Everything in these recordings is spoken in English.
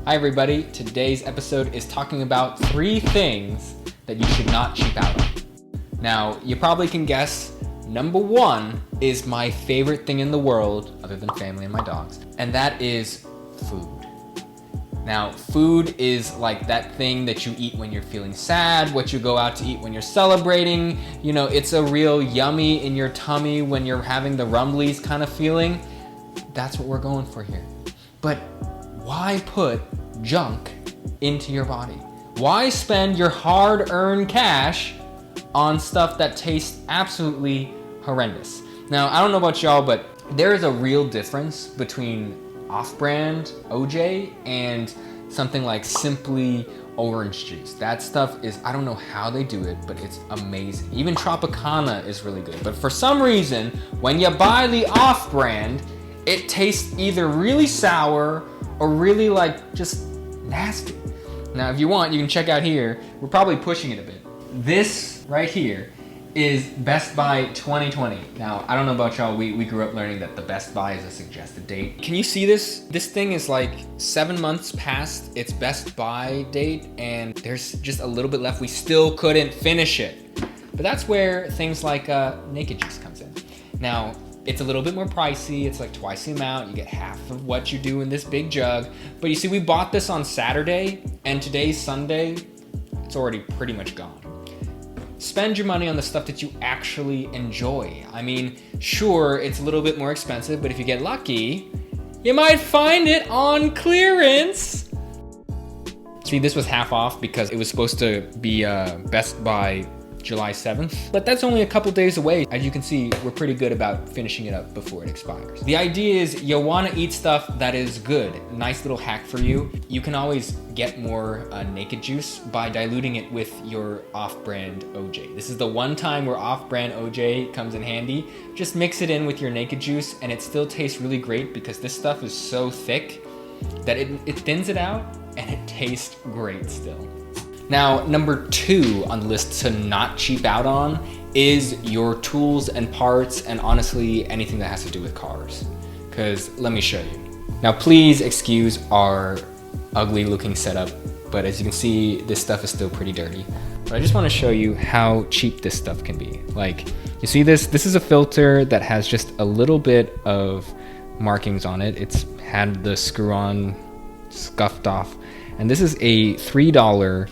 Hi everybody, today's episode is talking about 3 things that you should not cheap out on. Now, you probably can guess, number 1 is my favorite thing in the world, other than family and my dogs, and that is food. Now, food is like that thing that you eat when you're feeling sad, what you go out to eat when you're celebrating. You know, it's a real yummy in your tummy when you're having the rumblies kind of feeling. That's what we're going for here. But why put junk into your body? Why spend your hard-earned cash on stuff that tastes absolutely horrendous? Now, I don't know about y'all, but there is a real difference between off-brand OJ and something like Simply orange juice. That stuff is, I don't know how they do it, but it's amazing. Even Tropicana is really good. But for some reason, when you buy the off-brand, it tastes either really sour or really like just nasty. Now, if you want, you can check out here. We're probably pushing it a bit. This right here is Best Buy 2020. Now, I don't know about y'all, we grew up learning that the Best Buy is a suggested date. Can you see this? This thing is like 7 months past its Best Buy date, and there's just a little bit left. We still couldn't finish it. But that's where things like Naked Juice comes in. Now, it's a little bit more pricey. It's like twice the amount. You get half of what you do in this big jug. But you see, we bought this on Saturday, and today's Sunday. It's already pretty much gone. Spend your money on the stuff that you actually enjoy. I mean, sure, it's a little bit more expensive, but if you get lucky, you might find it on clearance. See, this was half off because it was supposed to be Best Buy July 7th, but that's only a couple days away. As you can see, we're pretty good about finishing it up before it expires. The idea is you'll want to eat stuff that is good. Nice little hack for you. You can always get more Naked Juice by diluting it with your off-brand OJ. This is the one time where off-brand OJ comes in handy. Just mix it in with your Naked Juice and it still tastes really great because this stuff is so thick that it thins it out and it tastes great still. Now, number 2 on the list to not cheap out on is your tools and parts, and honestly, anything that has to do with cars. Because let me show you. Now, please excuse our ugly looking setup, but as you can see, this stuff is still pretty dirty. But I just want to show you how cheap this stuff can be. Like, you see this? This is a filter that has just a little bit of markings on it. It's had the screw-on scuffed off. And this is a $3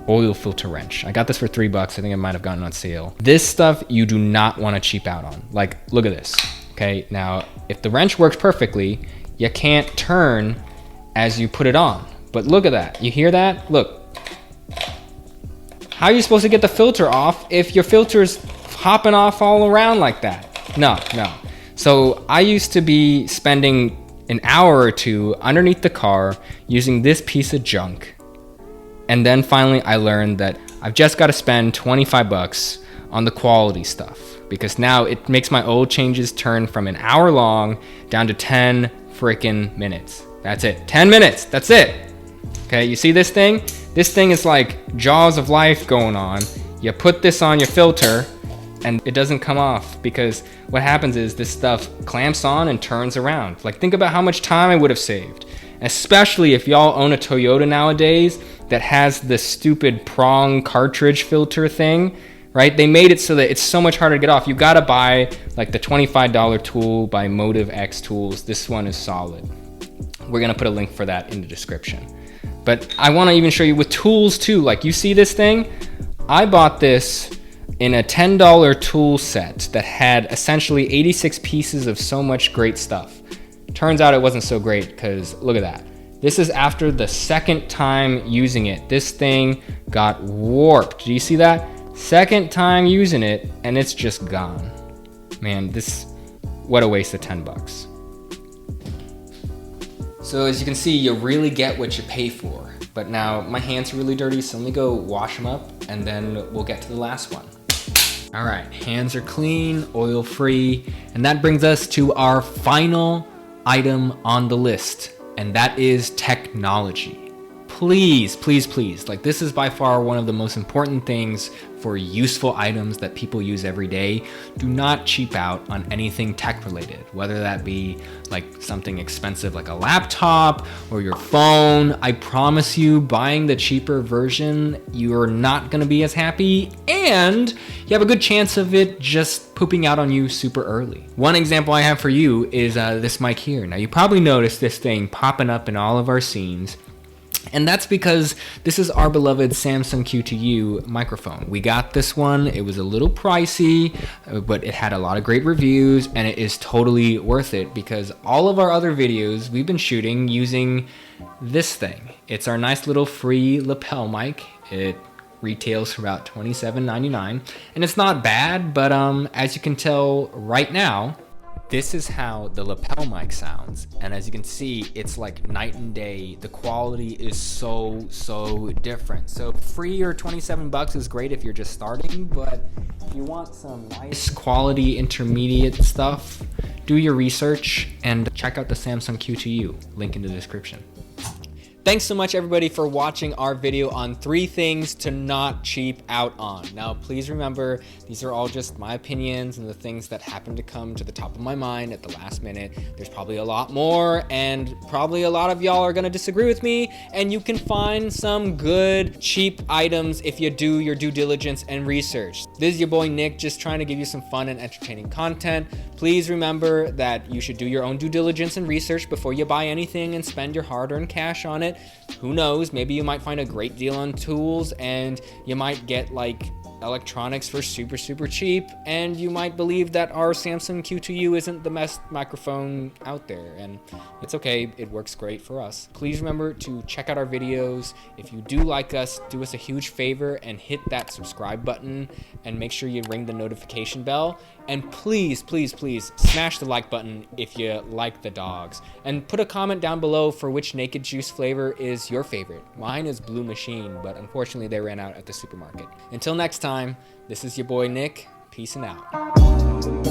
oil filter wrench. I got this for $3. I think it might have gotten on sale. This stuff you do not want to cheap out on. Like, look at this. Okay, now if the wrench works perfectly, you can't turn as you put it on. But look at that. You hear that? Look. How are you supposed to get the filter off if your filter's hopping off all around like that? No. So I used to be spending an hour or 2 underneath the car using this piece of junk. And then finally I learned that I've just got to spend $25 on the quality stuff, because now it makes my oil changes turn from an hour long down to 10 freaking minutes. That's it. 10 minutes. That's it. Okay, you see this thing? This thing is like jaws of life going on. You put this on your filter and it doesn't come off, because what happens is this stuff clamps on and turns around. Like, think about how much time I would have saved. Especially if y'all own a Toyota nowadays that has this stupid prong cartridge filter thing, right? They made it so that it's so much harder to get off. You gotta buy like the $25 tool by Motive X Tools. This one is solid. We're gonna put a link for that in the description. But I wanna even show you with tools too. Like, you see this thing? I bought this in a $10 tool set that had essentially 86 pieces of so much great stuff. Turns out it wasn't so great, because look at that. This is after the 2nd time using it. This thing got warped. Do you see that? 2nd time using it and it's just gone. Man, what a waste of $10. So as you can see, you really get what you pay for. But now my hands are really dirty, so let me go wash them up and then we'll get to the last one. All right, hands are clean, oil free, and that brings us to our final item on the list, and that is technology. please, please, please, like this is by far one of the most important things for useful items that people use every day. Do not cheap out on anything tech related, whether that be like something expensive like a laptop or your phone. I promise you, buying the cheaper version, you're not gonna be as happy, and you have a good chance of it just pooping out on you super early. One example I have for you is this mic here. Now you probably noticed this thing popping up in all of our scenes, and that's because this is our beloved Samsung Q2U microphone. We got this one, it was a little pricey, but it had a lot of great reviews, and it is totally worth it because all of our other videos we've been shooting using this thing. It's our nice little free lapel mic. It retails for about $27.99, and it's not bad, but as you can tell right now, this is how the lapel mic sounds, and as you can see, it's like night and day. The quality is so different. So free or 27 bucks is great if you're just starting, but if you want some nice quality intermediate stuff, do your research and check out the Samsung Q2U, link in the description. Thanks so much everybody for watching our video on 3 things to not cheap out on. Now please remember, these are all just my opinions and the things that happen to come to the top of my mind at the last minute. There's probably a lot more, and probably a lot of y'all are gonna disagree with me, and you can find some good cheap items if you do your due diligence and research. This is your boy Nick, just trying to give you some fun and entertaining content. Please remember that you should do your own due diligence and research before you buy anything and spend your hard-earned cash on it. Who knows, maybe you might find a great deal on tools and you might get like electronics for super cheap, and you might believe that our Samsung Q2U isn't the best microphone out there, and it's okay, it works great for us. Please remember to check out our videos. If you do like us, do us a huge favor and hit that subscribe button, and make sure you ring the notification bell, and please smash the like button if you like the dogs, and put a comment down below for which Naked Juice flavor is your favorite. Mine is Blue Machine, but unfortunately they ran out at the supermarket. Until next time, this is your boy Nick, peace and out.